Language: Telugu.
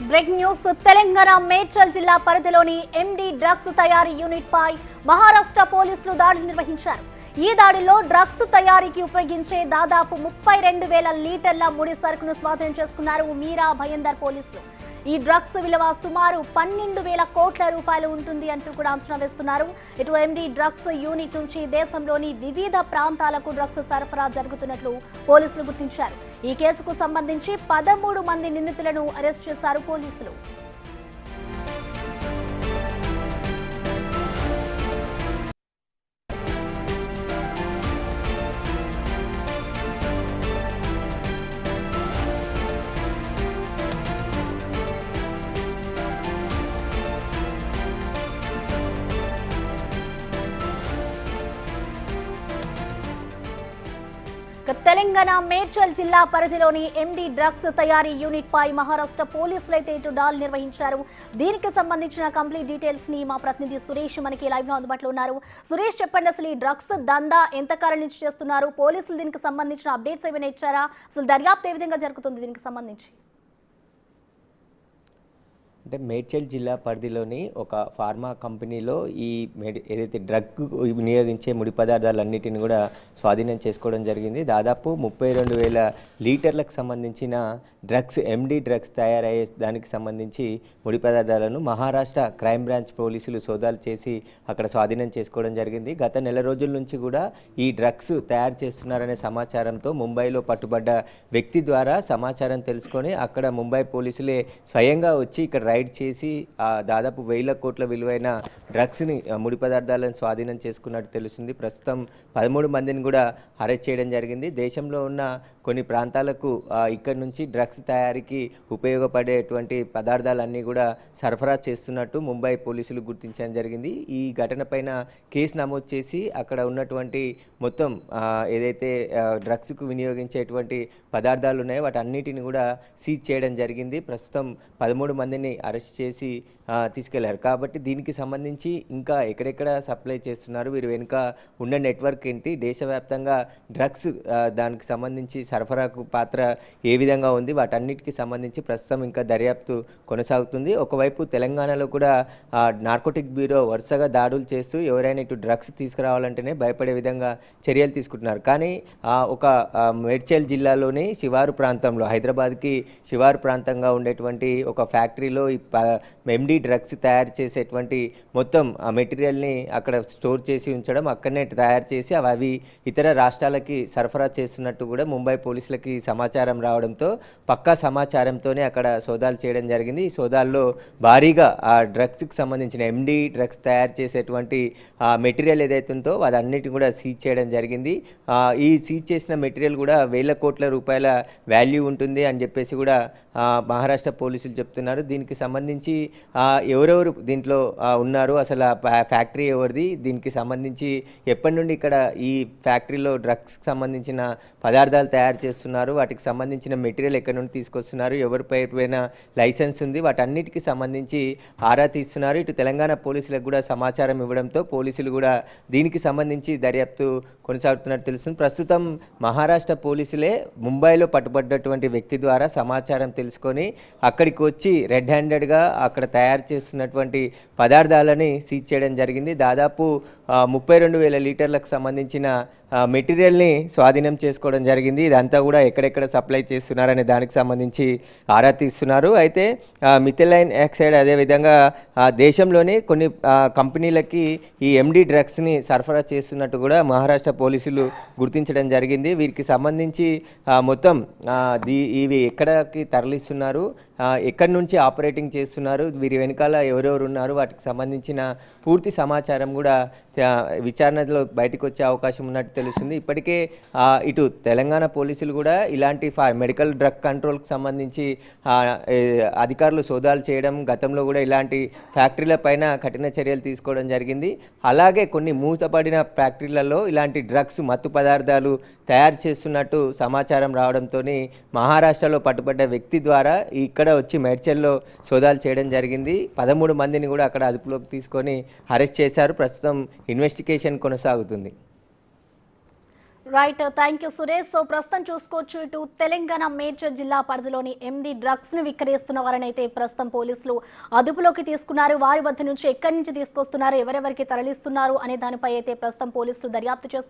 బ్రేక్ న్యూస్ తెలంగాణ మేడ్చల్ జిల్లా పరిధిలోని ఎండి డ్రగ్స్ తయారీ యూనిట్ పై మహారాష్ట్ర పోలీసులు దాడులు నిర్వహించారు. ఈ దాడిలో డ్రగ్స్ తయారీకి ఉపయోగించే దాదాపు 32,000 లీటర్ల ముడి సరుకును స్వాధీనం చేసుకున్నారు మీరా భయందర్ పోలీసులు. ఈ డ్రగ్స్ విలువ సుమారు 12,000 కోట్ల రూపాయలు ఉంటుంది అంటూ కూడా అంచనా వేస్తున్నారు. ఇటు ఎండి డ్రగ్స్ యూనిట్ నుంచి దేశంలోని వివిధ ప్రాంతాలకు డ్రగ్స్ సరఫరా జరుగుతున్నట్లు పోలీసులు గుర్తించారు. ఈ కేసుకు సంబంధించి 13 మంది నిందితులను అరెస్ట్ చేశారు పోలీసులు. తెలంగాణ మేడ్చల్ జిల్లా పరిధిలోని ఎండి డ్రగ్స్ తయారీ యూనిట్ పై మహారాష్ట్ర పోలీసులు అయితే ఇటు దాడులు నిర్వహించారు. దీనికి సంబంధించిన కంప్లీట్ డీటెయిల్స్ ని మా ప్రతినిధి సురేష్ మనకి లైవ్ లో అందుబాటులో ఉన్నారు. సురేష్, చెప్పండి, అసలు ఈ డ్రగ్స్ దందా ఎంతకాలం నుంచి చేస్తున్నారు? పోలీసులు దీనికి సంబంధించిన అప్డేట్స్ ఏమైనా ఇచ్చారా? అసలు దర్యాప్తు ఏ విధంగా జరుగుతుంది దీనికి సంబంధించి? అంటే మేడ్చల్ జిల్లా పరిధిలోని ఒక ఫార్మా కంపెనీలో ఈ ఏదైతే డ్రగ్ వినియోగించే ముడి పదార్థాలన్నిటిని కూడా స్వాధీనం చేసుకోవడం జరిగింది. దాదాపు 32,000 లీటర్లకు సంబంధించిన డ్రగ్స్, ఎండి డ్రగ్స్ తయారయ్యే దానికి సంబంధించి ముడి పదార్థాలను మహారాష్ట్ర క్రైమ్ బ్రాంచ్ పోలీసులు సోదాలు చేసి అక్కడ స్వాధీనం చేసుకోవడం జరిగింది. గత నెల రోజుల నుంచి కూడా ఈ డ్రగ్స్ తయారు చేస్తున్నారనే సమాచారంతో ముంబైలో పట్టుబడ్డ వ్యక్తి ద్వారా సమాచారం తెలుసుకొని అక్కడ ముంబై పోలీసులే స్వయంగా వచ్చి ఇక్కడ రైడ్ చేసి దాదాపు 1,000 కోట్ల విలువైన డ్రగ్స్ని, ముడి పదార్థాలను స్వాధీనం చేసుకున్నట్టు తెలుస్తుంది. ప్రస్తుతం 13 మందిని కూడా అరెస్ట్ చేయడం జరిగింది. దేశంలో ఉన్న కొన్ని ప్రాంతాలకు ఇక్కడి నుంచి డ్రగ్స్ తయారీకి ఉపయోగపడేటువంటి పదార్థాలన్నీ కూడా సరఫరా చేస్తున్నట్టు ముంబై పోలీసులు గుర్తించడం జరిగింది. ఈ ఘటన పైన కేసు నమోదు చేసి అక్కడ ఉన్నటువంటి మొత్తం ఏదైతే డ్రగ్స్కు వినియోగించేటువంటి పదార్థాలు ఉన్నాయో వాటన్నిటిని కూడా సీజ్ చేయడం జరిగింది. ప్రస్తుతం 13 మందిని అరెస్ట్ చేసి తీసుకెళ్లారు. కాబట్టి దీనికి సంబంధించి ఇంకా ఎక్కడెక్కడ సప్లై చేస్తున్నారు, వీరు వెనుక ఉన్న నెట్వర్క్ ఏంటి, దేశవ్యాప్తంగా డ్రగ్స్ దానికి సంబంధించి సరఫరాకు పాత్ర ఏ విధంగా ఉంది, వాటన్నిటికీ సంబంధించి ప్రస్తుతం ఇంకా దర్యాప్తు కొనసాగుతుంది. ఒకవైపు తెలంగాణలో కూడా నార్కోటిక్ బ్యూరో వరుసగా దాడులు చేస్తూ ఎవరైనా ఇటు డ్రగ్స్ తీసుకురావాలంటేనే భయపడే విధంగా చర్యలు తీసుకుంటున్నారు. కానీ ఒక మేడ్చల్ జిల్లాలోని శివారు ప్రాంతంలో, హైదరాబాద్కి శివారు ప్రాంతంగా ఉండేటువంటి ఒక ఫ్యాక్టరీలో ఎండి డ్రగ్స్ తయారు చేసేటువంటి మొత్తం మెటీరియల్ని అక్కడ స్టోర్ చేసి ఉంచడం, అక్కడనే తయారు చేసి అవి ఇతర రాష్ట్రాలకి సరఫరా చేస్తున్నట్టు కూడా ముంబై పోలీసులకి సమాచారం రావడంతో పక్కా సమాచారంతోనే అక్కడ సోదాలు చేయడం జరిగింది. ఈ సోదాల్లో భారీగా ఆ డ్రగ్స్కి సంబంధించిన ఎండి డ్రగ్స్ తయారు చేసేటువంటి మెటీరియల్ ఏదైతే ఉందో అదన్నిటిని కూడా సీజ్ చేయడం జరిగింది. ఈ సీజ్ చేసిన మెటీరియల్ కూడా 1,000 కోట్ల రూపాయల వాల్యూ ఉంటుంది అని చెప్పేసి కూడా మహారాష్ట్ర పోలీసులు చెప్తున్నారు. దీనికి సంబంధించి ఎవరెవరు దీంట్లో ఉన్నారు, అసలు ఫ్యాక్టరీ ఎవరిది, దీనికి సంబంధించి ఎప్పటి నుండి ఇక్కడ ఈ ఫ్యాక్టరీలో డ్రగ్స్కి సంబంధించిన పదార్థాలు తయారు చేస్తున్నారు, వాటికి సంబంధించిన మెటీరియల్ ఎక్కడి నుండి తీసుకొస్తున్నారు, ఎవరి పైన లైసెన్స్ ఉంది, వాటన్నిటికీ సంబంధించి ఆరా తీస్తున్నారు. ఇటు తెలంగాణ పోలీసులకు కూడా సమాచారం ఇవ్వడంతో పోలీసులు కూడా దీనికి సంబంధించి దర్యాప్తు కొనసాగుతున్నట్టు తెలుస్తుంది. ప్రస్తుతం మహారాష్ట్ర పోలీసులే ముంబైలో పట్టుబడ్డటువంటి వ్యక్తి ద్వారా సమాచారం తెలుసుకొని అక్కడికి వచ్చి రెడ్ హ్యాండెడ్గా అక్కడ తయారు చేస్తున్నటువంటి పదార్థాలని సీజ్ చేయడం జరిగింది. దాదాపు 32,000 లీటర్లకు సంబంధించిన మెటీరియల్ని స్వాధీనం చేసుకోవడం జరిగింది. ఇదంతా కూడా ఎక్కడెక్కడ సప్లై చేస్తున్నారనే దానికి సంబంధించి ఆరా తీస్తున్నారు. అయితే మిథైలైన్ ఆక్సైడ్ అదేవిధంగా దేశంలోని కొన్ని కంపెనీలకి ఈ ఎండి డ్రగ్స్ని సరఫరా చేస్తున్నట్టు కూడా మహారాష్ట్ర పోలీసులు గుర్తించడం జరిగింది. వీరికి సంబంధించి మొత్తం ఇవి ఎక్కడికి తరలిస్తున్నారు, ఎక్కడి నుంచి ఆపరేటింగ్ చేస్తున్నారు, వీరి వెనకాల ఎవరెవరు ఉన్నారు, వాటికి సంబంధించిన పూర్తి సమాచారం కూడా విచారణలో బయటకు వచ్చే అవకాశం ఉన్నట్టు తెలుస్తుంది. ఇప్పటికే ఇటు తెలంగాణ పోలీసులు కూడా ఇలాంటి మెడికల్ డ్రగ్ కంట్రోల్కి సంబంధించి అధికారులు సోదాలు చేయడం, గతంలో కూడా ఇలాంటి ఫ్యాక్టరీల పైన కఠిన చర్యలు తీసుకోవడం జరిగింది. అలాగే కొన్ని మూతపడిన ఫ్యాక్టరీలలో ఇలాంటి డ్రగ్స్, మత్తు పదార్థాలు తయారు చేస్తున్నట్టు సమాచారం రావడంతో మహారాష్ట్రలో పట్టుబడ్డ వ్యక్తి ద్వారా ఇక్కడ వచ్చి మేడ్చల్లో సోదాలు చేయడం జరిగింది. 13 మందిని కూడా అక్కడ అదుపులోకి తీసుకొని అరెస్ట్ చేశారు. ప్రస్తుతం ఇన్వెస్టిగేషన్ కొనసాగుతుంది. Right, thank you Suresh. So ప్రస్తుతం చూసుకోవచ్చు, ఇటు తెలంగాణ మేడ్చల్ జిల్లా పరిధిలోని ఎండి డ్రగ్స్ ను విక్రయిస్తున్న వారిని అయితే ప్రస్తుతం పోలీసులు అదుపులోకి తీసుకున్నారు. వారి వద్ద నుంచి ఎక్కడి నుంచి తీసుకొస్తున్నారు, ఎవరెవరికి తరలిస్తున్నారు అనే దానిపై అయితే ప్రస్తుతం పోలీసులు దర్యాప్తు చేస్తున్నారు.